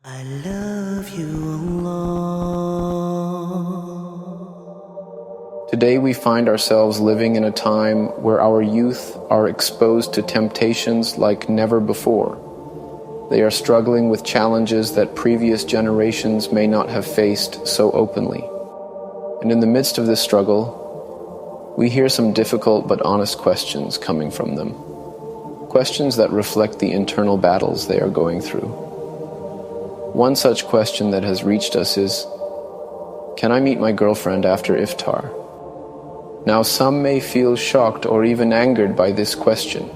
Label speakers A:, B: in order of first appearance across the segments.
A: I love you, Allah.
B: Today we find ourselves living in a time where our youth are exposed to temptations like never before. They are struggling with challenges that previous generations may not have faced so openly. And in the midst of this struggle, we hear some difficult but honest questions coming from them. Questions that reflect the internal battles they are going through. One such question that has reached us is, can I meet my girlfriend after Iftar? Now some may feel shocked or even angered by this question,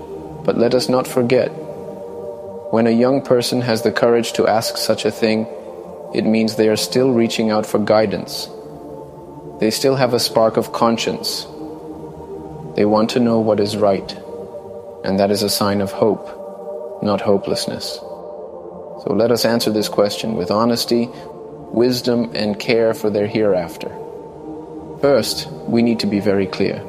B: but let us not forget, when a young person has the courage to ask such a thing, it means they are still reaching out for guidance. They still have a spark of conscience. They want to know what is right, and that is a sign of hope, not hopelessness. So let us answer this question with honesty, wisdom, and care for their hereafter. First, we need to be very clear.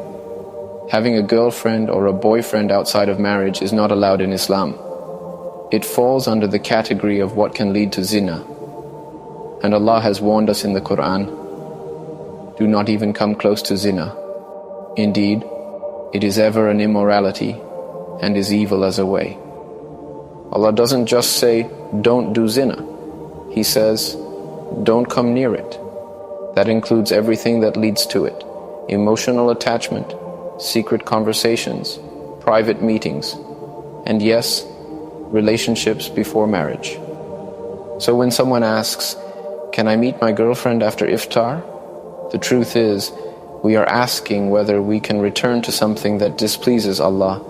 B: Having a girlfriend or a boyfriend outside of marriage is not allowed in Islam. It falls under the category of what can lead to zina. And Allah has warned us in the Quran, do not even come close to zina. Indeed, it is ever an immorality and is evil as a way. Allah doesn't just say, don't do zina. He says, don't come near it. That includes everything that leads to it. Emotional attachment, secret conversations, private meetings, and yes, relationships before marriage. So when someone asks, can I meet my girlfriend after Iftar? The truth is, we are asking whether we can return to something that displeases Allah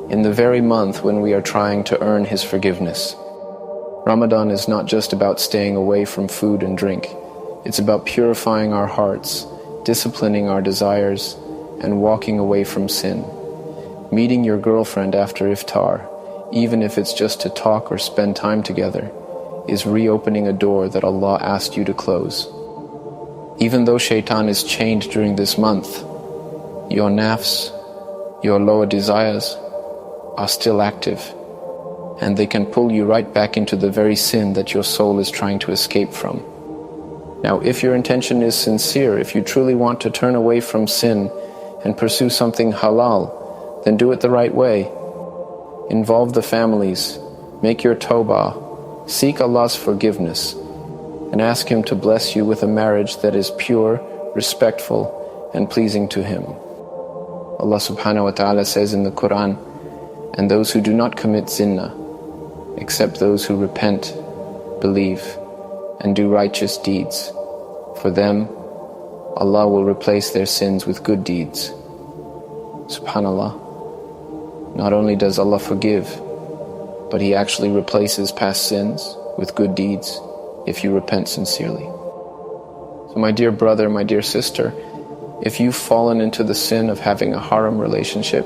B: in the very month when we are trying to earn His forgiveness. Ramadan is not just about staying away from food and drink. It's about purifying our hearts, disciplining our desires, and walking away from sin. Meeting your girlfriend after Iftar, even if it's just to talk or spend time together, is reopening a door that Allah asked you to close. Even though shaitan is chained during this month, your nafs, your lower desires, are still active, and they can pull you right back into the very sin that your soul is trying to escape from. Now, if your intention is sincere, if you truly want to turn away from sin and pursue something halal, then do it the right way. Involve the families, make your tawbah, seek Allah's forgiveness, and ask Him to bless you with a marriage that is pure, respectful, and pleasing to Him. Allah subhanahu wa ta'ala says in the Quran, and those who do not commit zina, except those who repent, believe, and do righteous deeds, for them, Allah will replace their sins with good deeds. Subhanallah. Not only does Allah forgive, but He actually replaces past sins with good deeds if you repent sincerely. So my dear brother, my dear sister, if you've fallen into the sin of having a haram relationship,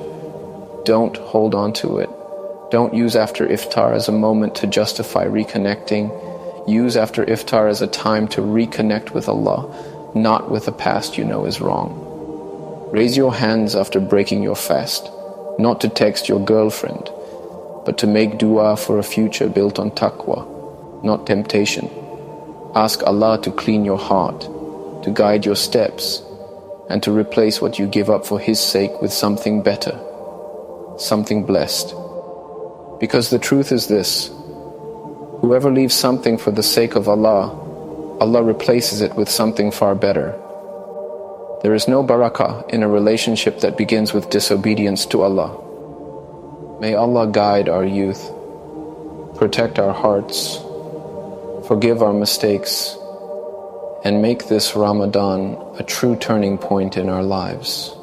B: don't hold on to it. Don't use after Iftar as a moment to justify reconnecting. Use after Iftar as a time to reconnect with Allah, not with a past you know is wrong. Raise your hands after breaking your fast, not to text your girlfriend, but to make dua for a future built on taqwa, not temptation. Ask Allah to clean your heart, to guide your steps, and to replace what you give up for His sake with something better, something blessed. Because the truth is this, whoever leaves something for the sake of Allah, Allah replaces it with something far better. There is no barakah in a relationship that begins with disobedience to Allah. May Allah guide our youth, protect our hearts, forgive our mistakes, and make this Ramadan a true turning point in our lives.